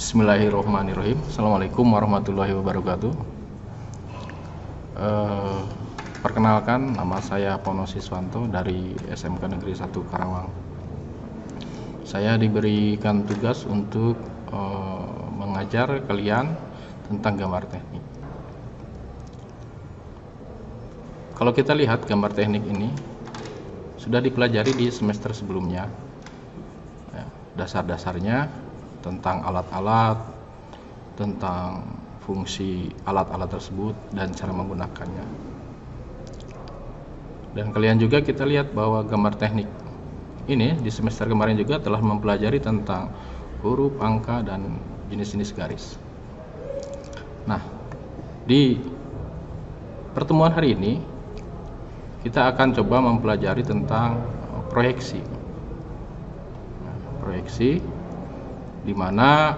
Bismillahirrahmanirrahim. Assalamualaikum warahmatullahi wabarakatuh. Perkenalkan, nama saya Pono Siswanto dari SMK Negeri 1 Karawang. Saya diberikan tugas untuk mengajar kalian tentang gambar teknik. Kalau kita lihat gambar teknik ini sudah dipelajari di semester sebelumnya, dasar-dasarnya tentang alat-alat, tentang fungsi alat-alat tersebut dan cara menggunakannya. Dan kalian juga kita lihat bahwa gambar teknik ini di semester kemarin juga telah mempelajari tentang huruf, angka, dan jenis-jenis garis. Nah, di pertemuan hari ini kita akan coba mempelajari tentang proyeksi. Proyeksi di mana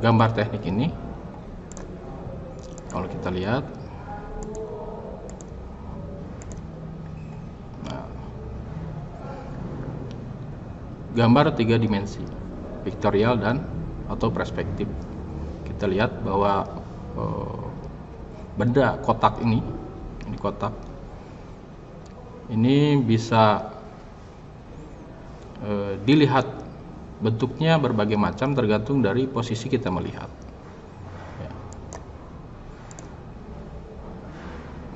gambar teknik ini, kalau kita lihat, gambar 3 dimensi, vektorial dan atau perspektif. Kita lihat bahwa benda kotak ini kotak ini bisa dilihat bentuknya berbagai macam tergantung dari posisi kita melihat.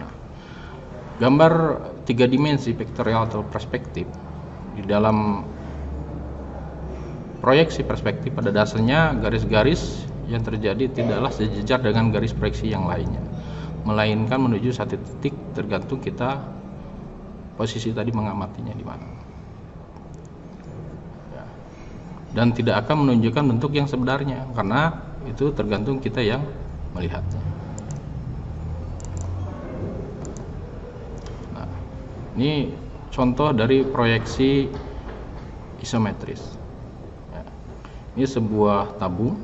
Nah, gambar 3 dimensi vektorial atau perspektif, di dalam proyeksi perspektif pada dasarnya garis-garis yang terjadi tidaklah sejajar dengan garis proyeksi yang lainnya, melainkan menuju satu titik tergantung kita posisi tadi mengamatinya di mana. Dan tidak akan menunjukkan bentuk yang sebenarnya karena itu tergantung kita yang melihatnya. Nah, ini contoh dari proyeksi isometris. Ini sebuah tabung,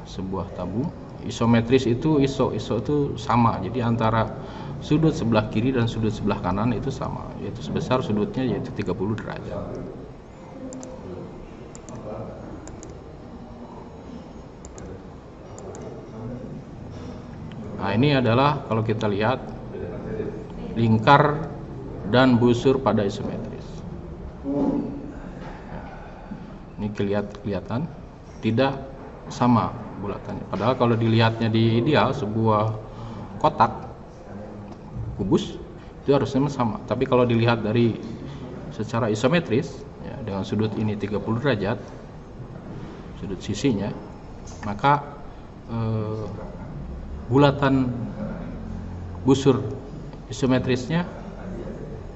sebuah tabung. Isometris itu iso itu sama, jadi antara sudut sebelah kiri dan sudut sebelah kanan itu sama, yaitu sebesar sudutnya yaitu 30 derajat. Nah, ini adalah kalau kita lihat lingkar dan busur pada isometris. Ini kelihatan tidak sama bulatannya. Padahal kalau dilihatnya di ideal sebuah kotak kubus itu harusnya sama. Tapi kalau dilihat dari secara isometris, ya, dengan sudut ini 30 derajat, sudut sisinya, maka bulatan busur isometrisnya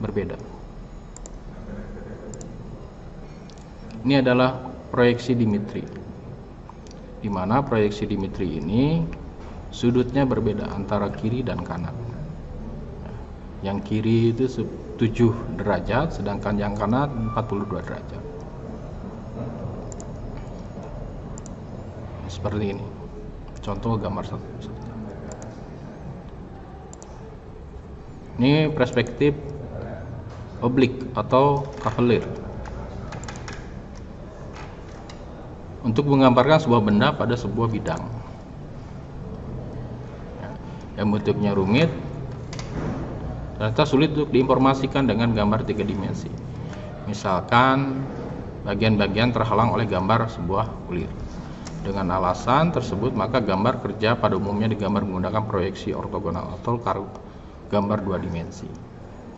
berbeda. Ini adalah proyeksi dimetri, di mana proyeksi dimetri ini sudutnya berbeda antara kiri dan kanan. Yang kiri itu 7 derajat, sedangkan yang kanan 42 derajat. Seperti ini contoh gambar satu. Ini perspektif oblik atau cavalier, untuk menggambarkan sebuah benda pada sebuah bidang yang bentuknya rumit, ternyata sulit untuk diinformasikan dengan gambar 3 dimensi. Misalkan bagian-bagian terhalang oleh gambar sebuah kulir. Dengan alasan tersebut, maka gambar kerja pada umumnya digambar menggunakan proyeksi ortogonal atau gambar 2 dimensi.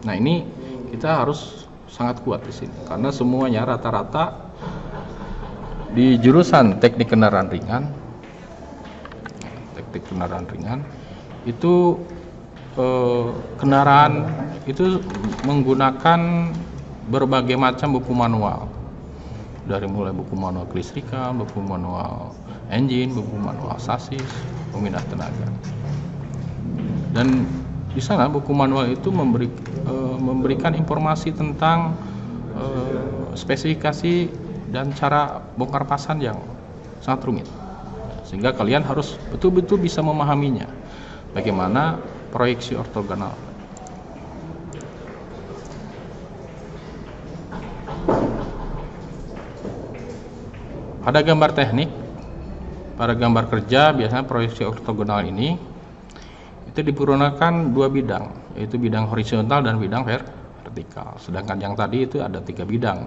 Nah, ini kita harus sangat kuat di sini karena semuanya rata-rata di jurusan teknik kendaraan ringan, itu kendaraan itu menggunakan berbagai macam buku manual, dari mulai buku manual kelistrikan, buku manual engine, buku manual sasis, pemindah tenaga. Dan di sana buku manual itu memberikan informasi tentang spesifikasi dan cara bongkar pasang yang sangat rumit, sehingga kalian harus betul-betul bisa memahaminya. Bagaimana proyeksi ortogonal. Pada gambar teknik, pada gambar kerja biasanya proyeksi ortogonal ini itu dipergunakan dua bidang, yaitu bidang horizontal dan bidang vertikal. Sedangkan yang tadi itu ada 3 bidang,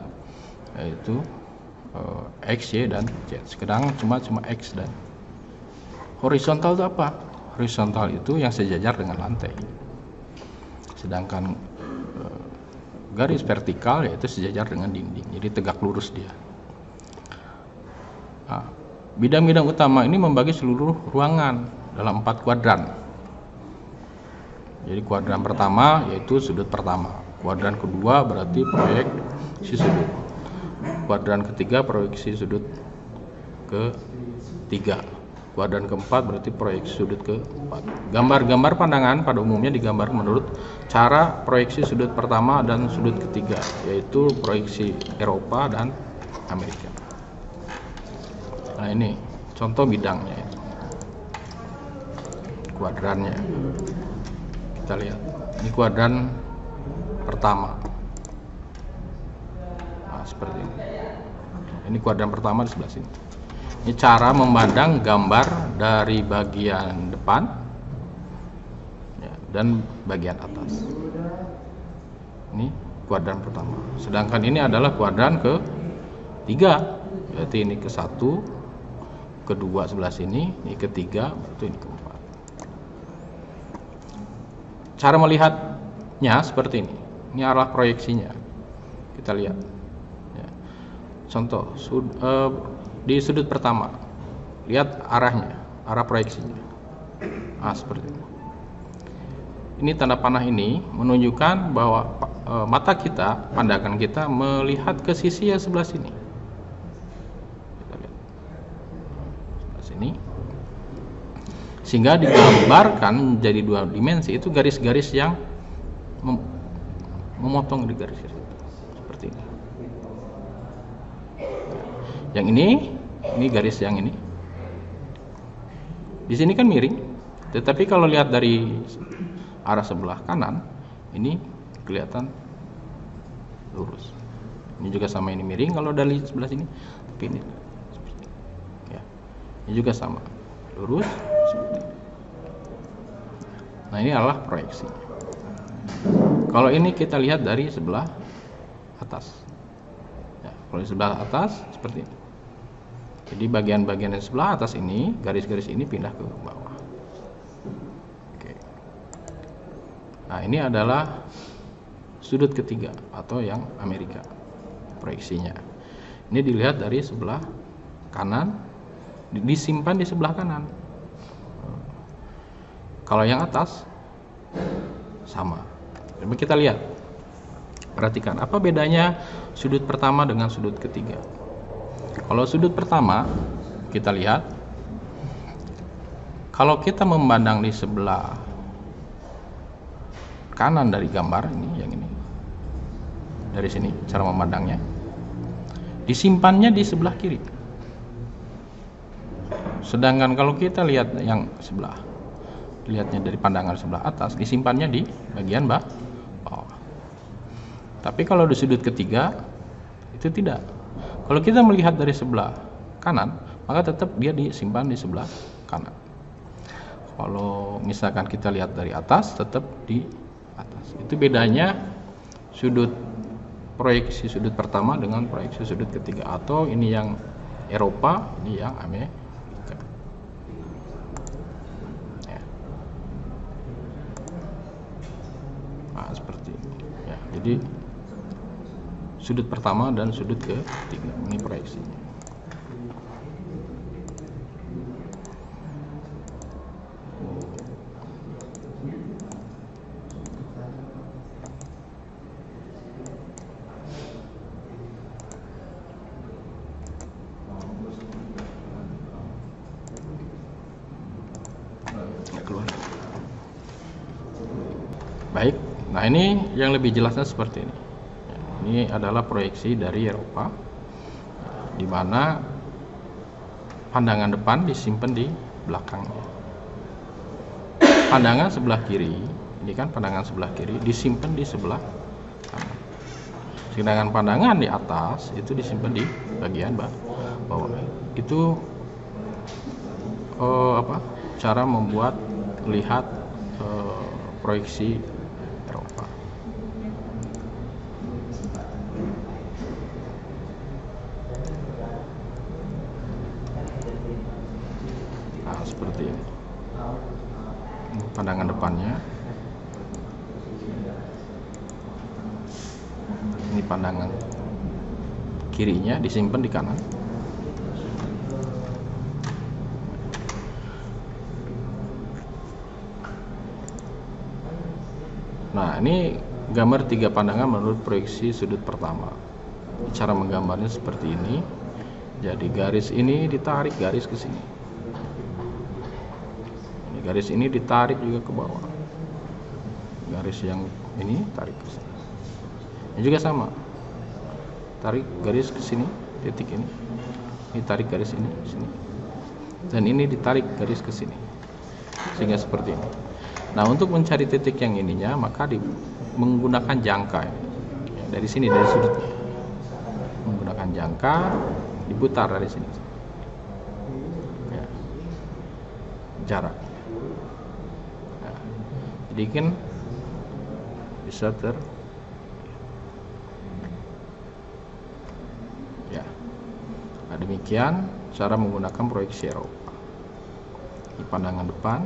yaitu X, Y, dan Z. Sekarang cuma X dan horizontal itu apa? Horizontal itu yang sejajar dengan lantai. Sedangkan garis vertikal yaitu sejajar dengan dinding, jadi tegak lurus dia. Nah, bidang-bidang utama ini membagi seluruh ruangan dalam 4 kuadran. Jadi kuadran pertama yaitu sudut pertama, kuadran kedua berarti proyeksi sudut, kuadran ketiga proyeksi sudut ketiga, kuadran keempat berarti proyeksi sudut keempat. Gambar-gambar pandangan pada umumnya digambar menurut cara proyeksi sudut pertama dan sudut ketiga, yaitu proyeksi Eropa dan Amerika. Nah, ini contoh bidangnya itu. Kuadrannya. Kita lihat. Ini kuadran pertama. Nah, seperti ini. Ini kuadran pertama di sebelah sini. Ini cara memandang gambar dari bagian depan ya, dan bagian atas. Ini kuadran pertama. Sedangkan ini adalah kuadran ketiga. Berarti ini ke-1, kedua sebelah sini, ini ketiga, itu ini keempat. Cara melihatnya seperti ini. Ini arah proyeksinya. Kita lihat. Ya. Contoh, di sudut pertama, lihat arahnya, arah proyeksinya. Nah, seperti ini. Ini tanda panah ini menunjukkan bahwa mata kita, pandangan kita melihat ke sisi yang sebelah sini. Ini sehingga digambarkan menjadi 2 dimensi, itu garis-garis yang memotong di garis-garis itu seperti ini. Yang ini garis yang ini. Di sini kan miring, tetapi kalau lihat dari arah sebelah kanan ini kelihatan lurus. Ini juga sama, ini miring kalau dari sebelah sini, tapi ini ini juga sama, lurus seperti ini. Nah, ini adalah proyeksi. Kalau ini kita lihat dari sebelah atas ya, kalau di sebelah atas seperti ini. Jadi bagian-bagian yang sebelah atas ini, garis-garis ini pindah ke bawah. Oke. Nah, ini adalah sudut ketiga atau yang Amerika proyeksinya. Ini dilihat dari sebelah kanan, disimpan di sebelah kanan. Kalau yang atas sama. Coba kita lihat, perhatikan apa bedanya sudut pertama dengan sudut ketiga. Kalau sudut pertama kita lihat, kalau kita memandang di sebelah kanan dari gambar ini, yang ini, dari sini cara memandangnya, disimpannya di sebelah kiri. Sedangkan kalau kita lihat yang sebelah, lihatnya dari pandangan sebelah atas, disimpannya di bagian bawah. Tapi kalau di sudut ketiga itu tidak. Kalau kita melihat dari sebelah kanan, maka tetap dia disimpan di sebelah kanan. Kalau misalkan kita lihat dari atas, tetap di atas. Itu bedanya sudut proyeksi sudut pertama dengan proyeksi sudut ketiga, atau ini yang Eropa, ini yang Amerika. Nah, seperti ini ya. Jadi sudut pertama dan sudut ketiga ini proyeksinya. Keluar. Baik. Nah, ini yang lebih jelasnya seperti ini. Ini adalah proyeksi dari Eropa, di mana pandangan depan disimpan di belakangnya. Pandangan sebelah kiri, ini kan pandangan sebelah kiri disimpan di sebelah kanan. Sedangkan pandangan di atas itu disimpan di bagian bawah. Itu cara membuat lihat proyeksi Eropa. Nah, seperti ini. Pandangan depannya. Ini pandangan kirinya, disimpan di kanan. Nah, ini gambar 3 pandangan menurut proyeksi sudut pertama. Cara menggambarnya seperti ini. Jadi garis ini ditarik garis ke sini. Ini garis ini ditarik juga ke bawah. Garis yang ini tarik ke sini. Ini juga sama. Tarik garis ke sini, titik ini. Ini tarik garis ini ke sini. Dan ini ditarik garis ke sini. Sehingga seperti ini. Nah, untuk mencari titik yang ininya, maka menggunakan jangka ini. Ya, dari sini, dari sudutnya. Menggunakan jangka, diputar dari sini. Ya. Jarak. Ya. Jadi kan bisa ya. Nah, demikian cara menggunakan proyeksi Eropa. Di pandangan depan,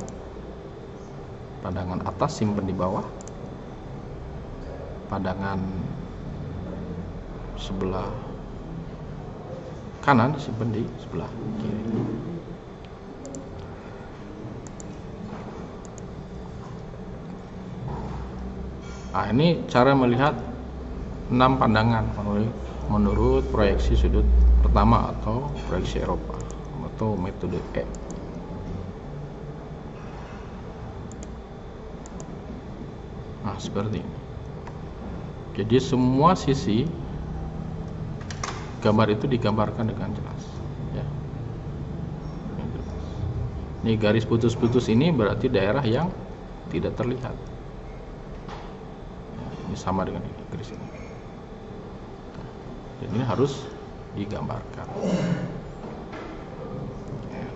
pandangan atas simpan di bawah, pandangan sebelah kanan simpan di sebelah kiri. Nah, ini cara melihat 6 pandangan menurut proyeksi sudut pertama atau proyeksi Eropa atau metode E. Nah, seperti ini. Jadi semua sisi gambar itu digambarkan dengan jelas. Ya. Ini garis putus-putus ini berarti daerah yang tidak terlihat. Ya, ini sama dengan ini, garis ini. Dan ini harus digambarkan. Ya.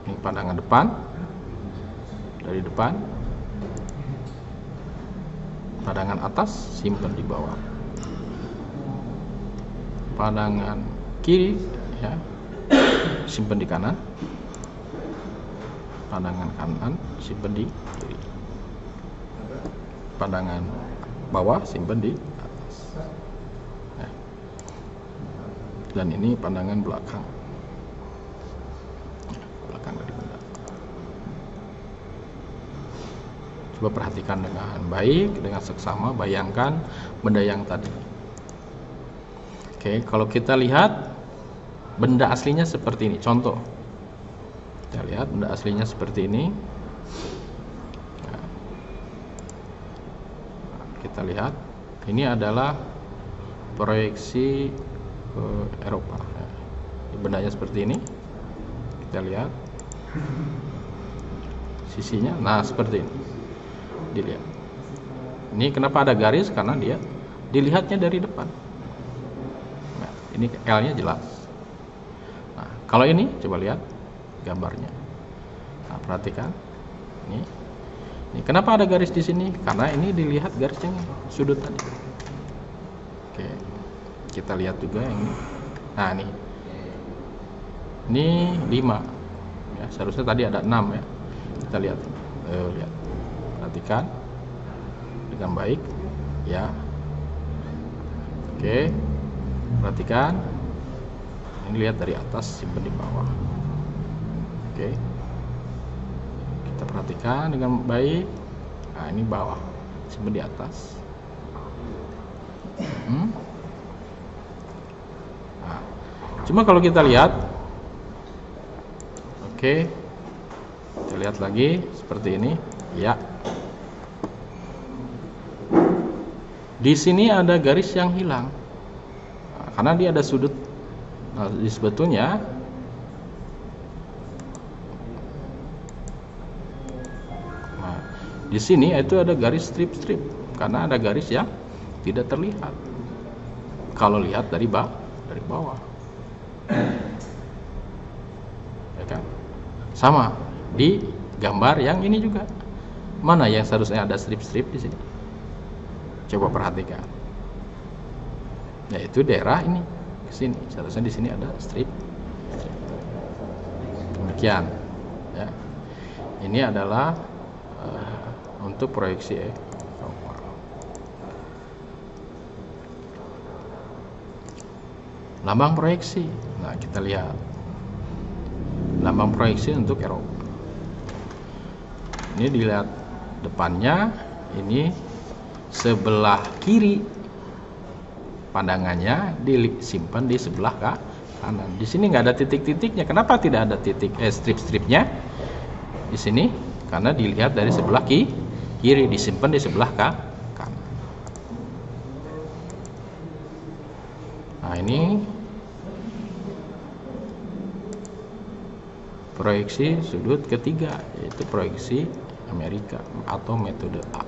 Ini pandangan depan. Dari depan, pandangan atas simpan di bawah, pandangan kiri ya simpan di kanan, pandangan kanan simpan di kiri, pandangan bawah simpan di atas ya. Dan ini pandangan belakang dari benda. Coba perhatikan dengan baik, dengan seksama, bayangkan benda yang tadi. Oke, kalau kita lihat benda aslinya seperti ini. Contoh, kita lihat benda aslinya seperti ini. Nah, kita lihat, ini adalah proyeksi Eropa. Bendanya seperti ini. Kita lihat sisinya. Nah, seperti ini. Dilihat. Ini kenapa ada garis? Karena dia dilihatnya dari depan. Nah, ini L-nya jelas. Nah, kalau ini coba lihat gambarnya. Nah, perhatikan. Ini kenapa ada garis di sini? Karena ini dilihat garisnya sudut tadi. Oke. Kita lihat juga yang ini. Nah, ini 5. Ya, seharusnya tadi ada 6 ya. Kita lihat. Lihat. Perhatikan dengan baik ya. Oke, perhatikan ini, lihat dari atas simpan di bawah. Oke, kita perhatikan dengan baik. Nah, ini bawah simpan di atas. Nah, cuma kalau kita lihat, oke, kita lihat lagi seperti ini ya. Di sini ada garis yang hilang, nah, karena dia ada sudut. Nah, sebetulnya di sini itu ada garis strip-strip, karena ada garis yang tidak terlihat. kalau lihat dari bawah. Ya kan? Sama di gambar yang ini juga. Mana yang seharusnya ada strip-strip di sini? Coba perhatikan. Yaitu daerah ini ke sini. Seharusnya di sini ada strip. Demikian. Ya. Ini adalah untuk proyeksi lambang proyeksi. Nah, kita lihat lambang proyeksi untuk Eropa. Ini dilihat depannya, ini sebelah kiri pandangannya disimpan di sebelah kanan. Di sini nggak ada titik-titiknya. Kenapa tidak ada titik strip-stripnya di sini? Karena dilihat dari sebelah kiri, disimpan di sebelah kanan. Nah, ini proyeksi sudut ketiga, yaitu proyeksi Amerika atau metode A.